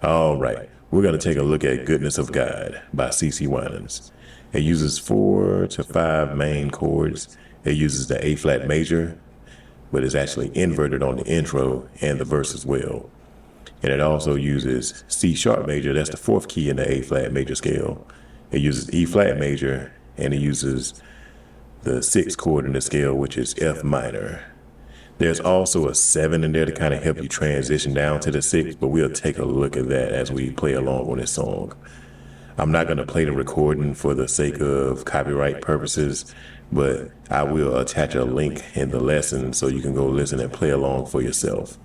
All right, we're going to take a look at Goodness of God by C.C. Winans. It uses 4 to 5 main chords. It uses the A flat major, but it's actually inverted on the intro and the verse as well. And it also uses C sharp major, that's the 4th key in the A flat major scale. It uses E flat major, and it uses the 6th chord in the scale, which is F minor. There's also a 7 in there to kind of help you transition down to the 6th, but we'll take a look at that as we play along on this song. I'm not going to play the recording for the sake of copyright purposes, but I will attach a link in the lesson so you can go listen and play along for yourself.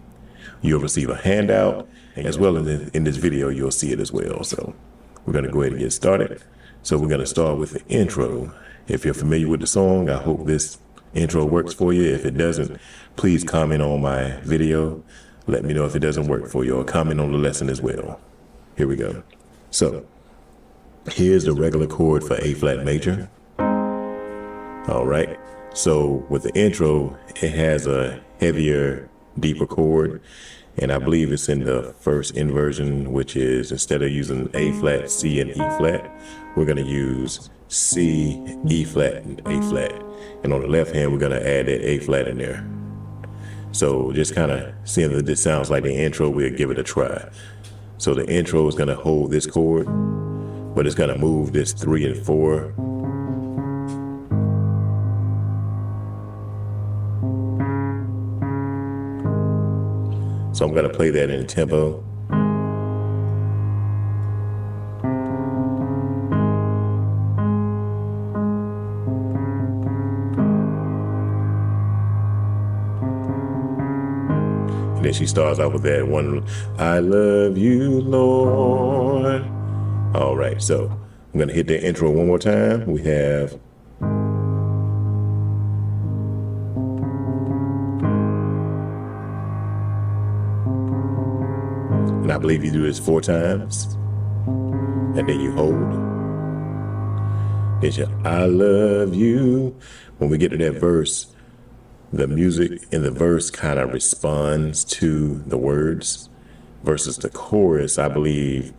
You'll receive a handout, as well as in this video, you'll see it as well. So we're going to go ahead and get started. So we're going to start with the intro. If you're familiar with the song, I hope this intro works for you. If it doesn't, please comment on my video. Let me know if it doesn't work for you, or comment on the lesson as well. Here we go. So here's the regular chord for A flat major. All right. So with the intro, it has a heavier, deeper chord. And I believe it's in the first inversion, which is instead of using A flat, C, and E flat, we're going to use C, E flat, and A flat. And on the left hand, we're going to add that A flat in there. So just kind of seeing that this sounds like the intro, we'll give it a try. So the intro is going to hold this chord, but it's going to move this 3 and 4. So I'm going to play that in tempo. And then she starts out with that one, I love you, Lord. All right, so I'm going to hit the intro one more time. We have and I believe you do this 4 times. And then you hold. Then you, I love you. When we get to that verse, the music in the verse kind of responds to the words versus the chorus. I believe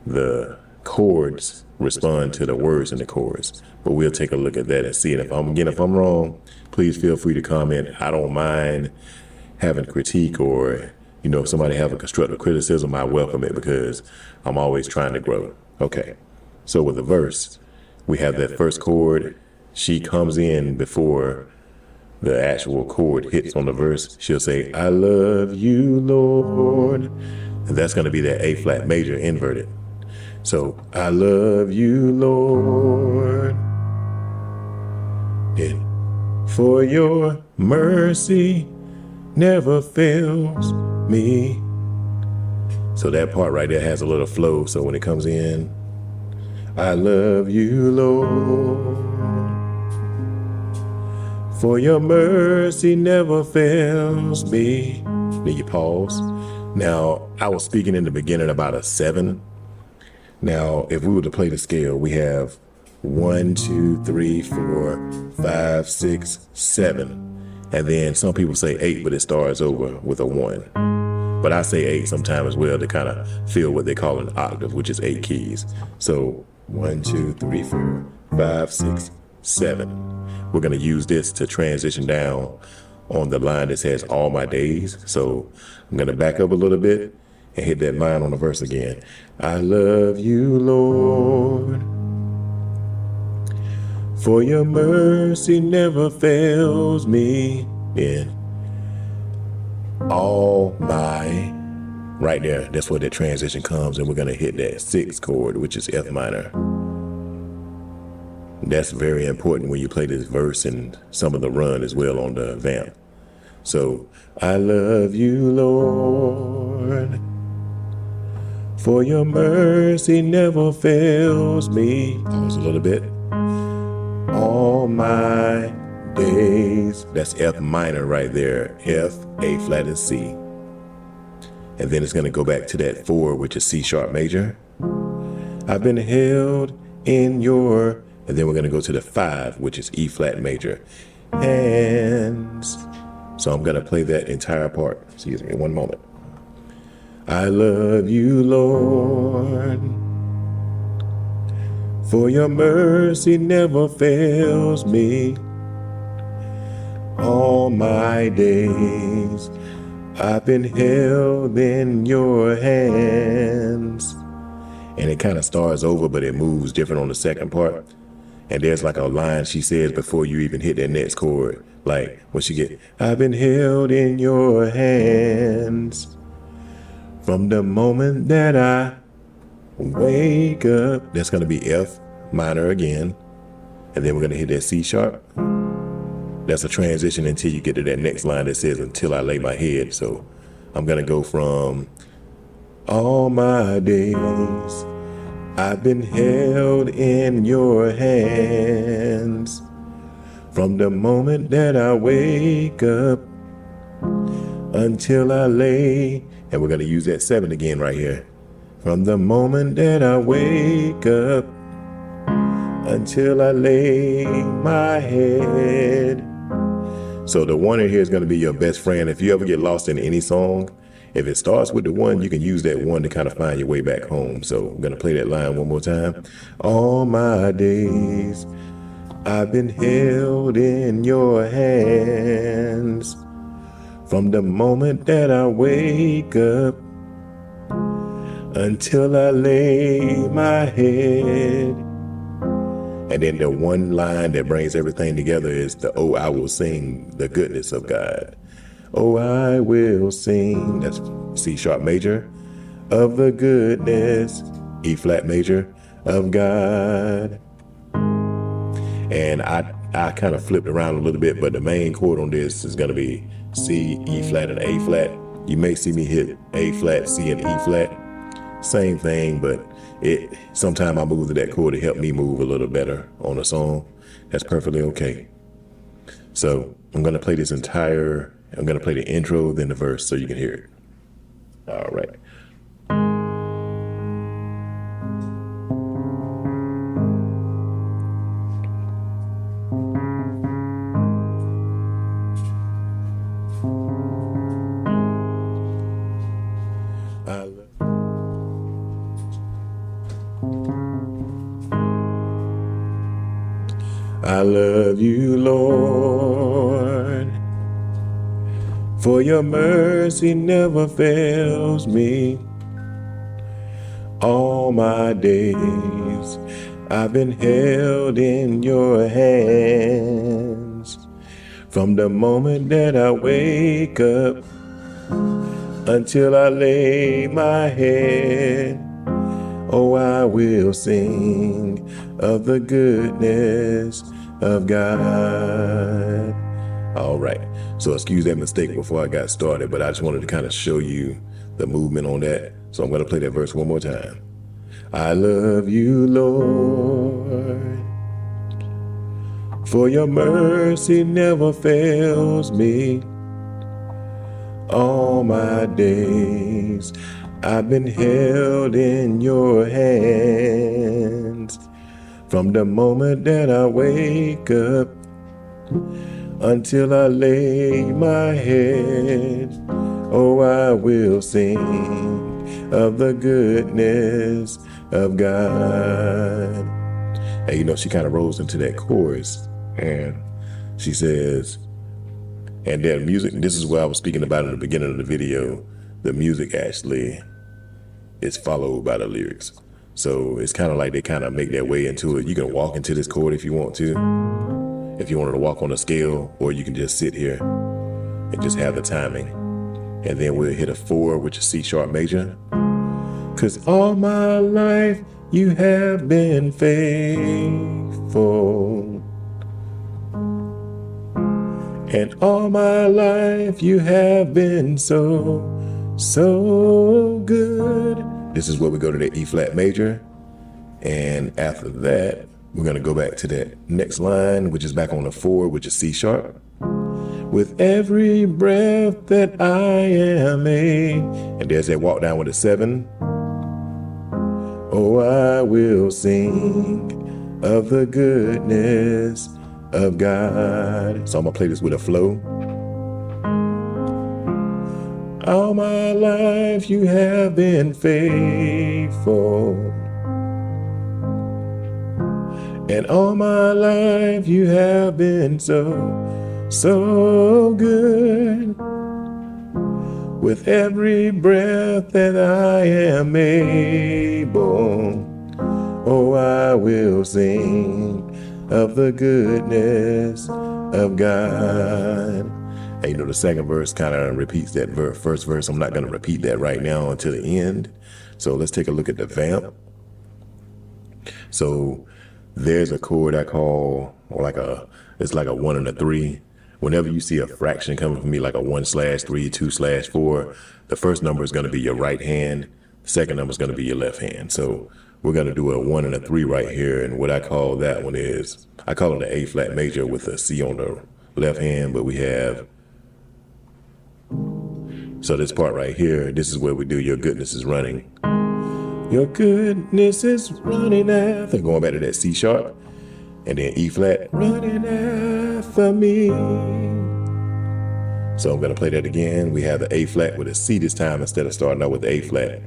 the chords respond to the words in the chorus. But we'll take a look at that and see. And if I'm wrong, please feel free to comment. I don't mind having critique, or if somebody have a constructive criticism, I welcome it, because I'm always trying to grow. Okay, so with the verse, we have that first chord. She comes in before the actual chord hits on the verse. She'll say, I love you, Lord. And that's going to be that A flat major inverted. So, I love you, Lord. And for your mercy never fails me. So that part right there has a little flow. So when it comes in, I love you, Lord. For your mercy never fails me. Then you pause. Now, I was speaking in the beginning about a 7. Now, if we were to play the scale, we have 1, 2, 3, 4, 5, 6, 7. And then some people say 8, but it starts over with a 1. But I say 8 sometimes as well to kind of feel what they call an octave, which is 8 keys. So 1, 2, 3, 4, 5, 6, 7. We're going to use this to transition down on the line that says all my days. So I'm going to back up a little bit and hit that line on the verse again. I love you, Lord. For your mercy never fails me. Yeah. All my, right there, that's where that transition comes, and we're going to hit that 6th chord, which is F minor. That's very important when you play this verse and some of the run as well on the vamp. So, I love you, Lord. For your mercy never fails me. Pause a little bit. All my days. That's F minor right there. F, A flat, and C. And then it's going to go back to that 4, which is C sharp major. I've been held in your, and then we're going to go to the 5, which is E flat major. Hands. So I'm going to play that entire part. Excuse me, one moment. I love you, Lord, for your mercy never fails me. All my days I've been held in your hands. And it kind of starts over, but it moves different on the second part. And there's like a line she says before you even hit that next chord. Like when she get, I've been held in your hands from the moment that I wake up. That's going to be F minor again. And then we're going to hit that C sharp. That's a transition until you get to that next line that says, until I lay my head. So I'm going to go from all my days I've been held in your hands from the moment that I wake up until I lay. And we're going to use that 7 again right here. From the moment that I wake up until I lay my head. So the 1 in here is going to be your best friend. If you ever get lost in any song, if it starts with the 1, you can use that 1 to kind of find your way back home. So I'm going to play that line one more time. All my days I've been held in your hands from the moment that I wake up until I lay my head. And then the one line that brings everything together is the, oh, I will sing the goodness of God. Oh, I will sing, that's C sharp major, of the goodness, E flat major, of God. And I kind of flipped around a little bit, but the main chord on this is going to be C, E flat, and A flat. You may see me hit A flat, C, and E flat. Same thing, but sometimes I move to that chord to help me move a little better on a song. That's perfectly okay. So I'm going to play this I'm going to play the intro, then the verse so you can hear it. All right. I love you, Lord, for your mercy never fails me. All my days I've been held in your hands from the moment that I wake up until I lay my head. Oh, I will sing of the goodness of God. All right. So excuse that mistake before I got started, but I just wanted to kind of show you the movement on that. So I'm going to play that verse one more time. I love you, Lord, for your mercy never fails me. All my days I've been held in your hands from the moment that I wake up until I lay my head. Oh, I will sing of the goodness of God. And you know, she kind of rolls into that chorus and she says, and that music, this is what I was speaking about in the beginning of the video, the music actually is followed by the lyrics. So it's kind of like they kind of make their way into it. You can walk into this chord if you want to, if you wanted to walk on a scale, or you can just sit here and just have the timing. And then we'll hit a 4, which is C sharp major. 'Cause all my life you have been faithful. And all my life you have been so good. This is where we go to the E flat major. And after that, we're going to go back to that next line, which is back on the 4, which is C sharp. With every breath that I am and there's that walk down with a 7. Oh, I will sing of the goodness of God. So I'm going to play this with a flow. All my life you have been faithful. And all my life you have been so good. With every breath that I am able, oh, I will sing of the goodness of God. And you know, the second verse kind of repeats that first verse. I'm not going to repeat that right now until the end. So let's take a look at the vamp. So there's a chord I call, it's like a 1 and a 3. Whenever you see a fraction coming from me, like a 1/3, 2/4, the first number is going to be your right hand. The second number is going to be your left hand. So we're going to do a 1 and a 3 right here. And what I call that one is, I call it an A flat major with a C on the left hand, but we have, so this part right here, this is where we do your goodness is running. Your goodness is running after, going back to that C sharp, and then E flat, running after me. So I'm going to play that again. We have the A flat with a C this time instead of starting out with the A flat.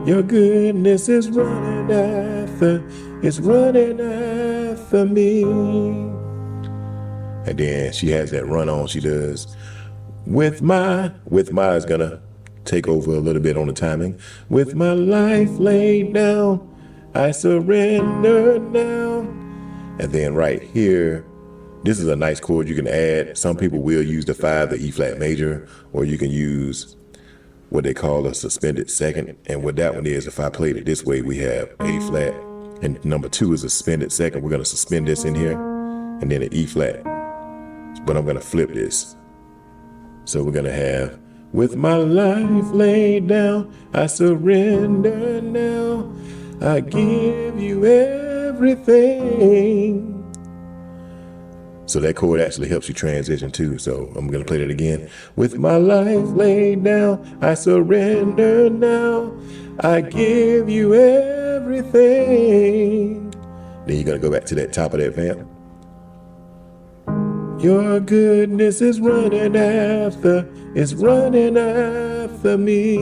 Your goodness is running after, it's running after me. And then she has that run on she does. With my is going to take over a little bit on the timing. With my life laid down, I surrender now. And then right here, this is a nice chord you can add. Some people will use the 5, the E flat major, or you can use what they call a suspended second. And what that one is, if I played it this way, we have A flat, and number 2 is a suspended second. We're going to suspend this in here, and then an E flat. But I'm going to flip this. So we're going to have, with my life laid down, I surrender now. I give you everything. So that chord actually helps you transition too. So I'm going to play that again. With my life laid down, I surrender now. I give you everything. Then you're going to go back to that top of that vamp. Your goodness is running after, it's running after me.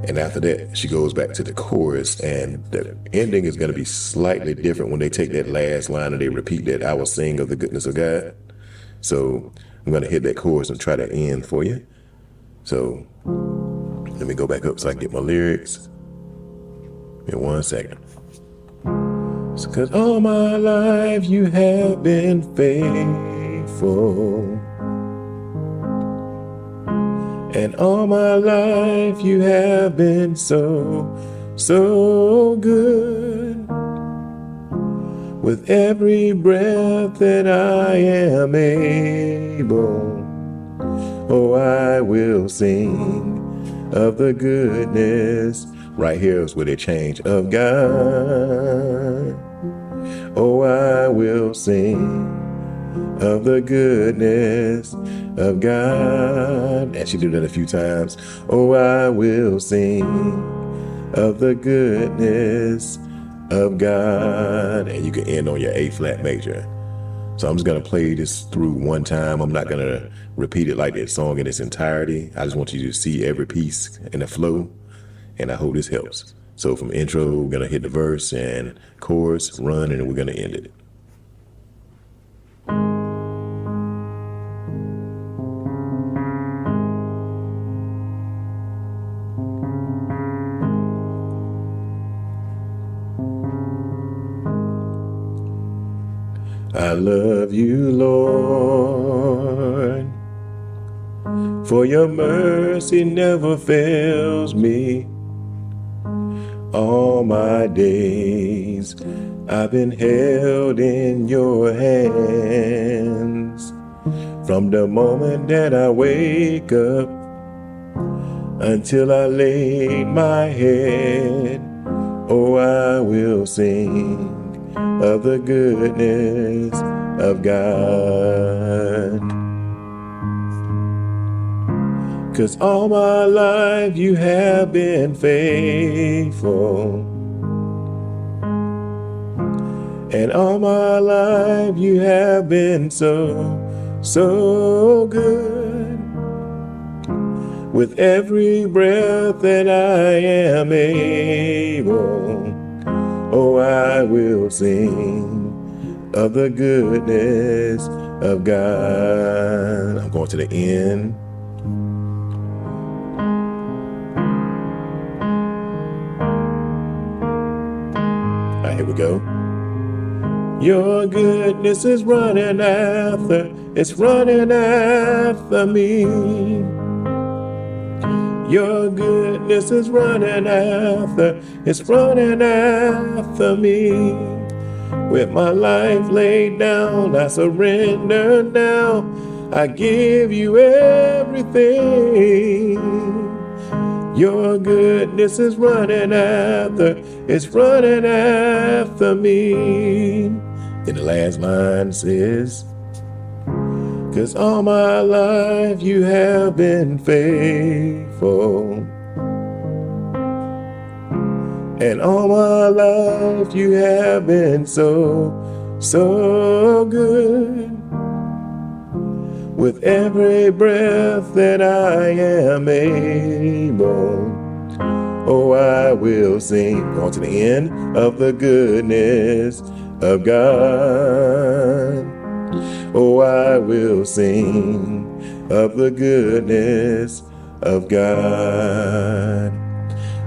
And after that, she goes back to the chorus, and the ending is going to be slightly different when they take that last line and they repeat that, I will sing of the goodness of God. So I'm going to hit that chorus and try to end for you. So let me go back up so I can get my lyrics. In 1 second. Because all my life you have been faithful. And all my life you have been so good. With every breath that I am able, oh, I will sing of the goodness. Right here is where they change, of God. Oh, I will sing of the goodness of God. And she did that a few times. Oh, I will sing of the goodness of God. And you can end on your A flat major. So I'm just going to play this through one time. I'm not going to repeat it like that song in its entirety. I just want you to see every piece in the flow. And I hope this helps. So from intro, we're going to hit the verse and chorus, run, and we're going to end it. I love you, Lord, for your mercy never fails me. All my days I've been held in your hands. From the moment that I wake up until I lay my head, oh, I will sing of the goodness of God. 'Cause all my life you have been faithful. And all my life you have been so good. With every breath that I am able, oh, I will sing of the goodness of God. I'm going to the end. All right, here we go. Your goodness is running after, it's running after me. Your goodness is running after, it's running after me. With my life laid down, I surrender now. I give you everything. Your goodness is running after, it's running after me. Then the last line says, 'cause all my life you have been faithful. And all my life you have been so, so good. With every breath that I am able, oh, I will sing, on to the end, of the goodness of God. Oh, I will sing of the goodness of God.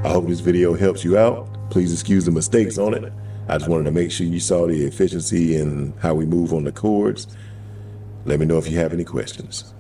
I hope this video helps you out. Please excuse the mistakes on it. I just wanted to make sure you saw the efficiency in how we move on the chords. Let me know if you have any questions.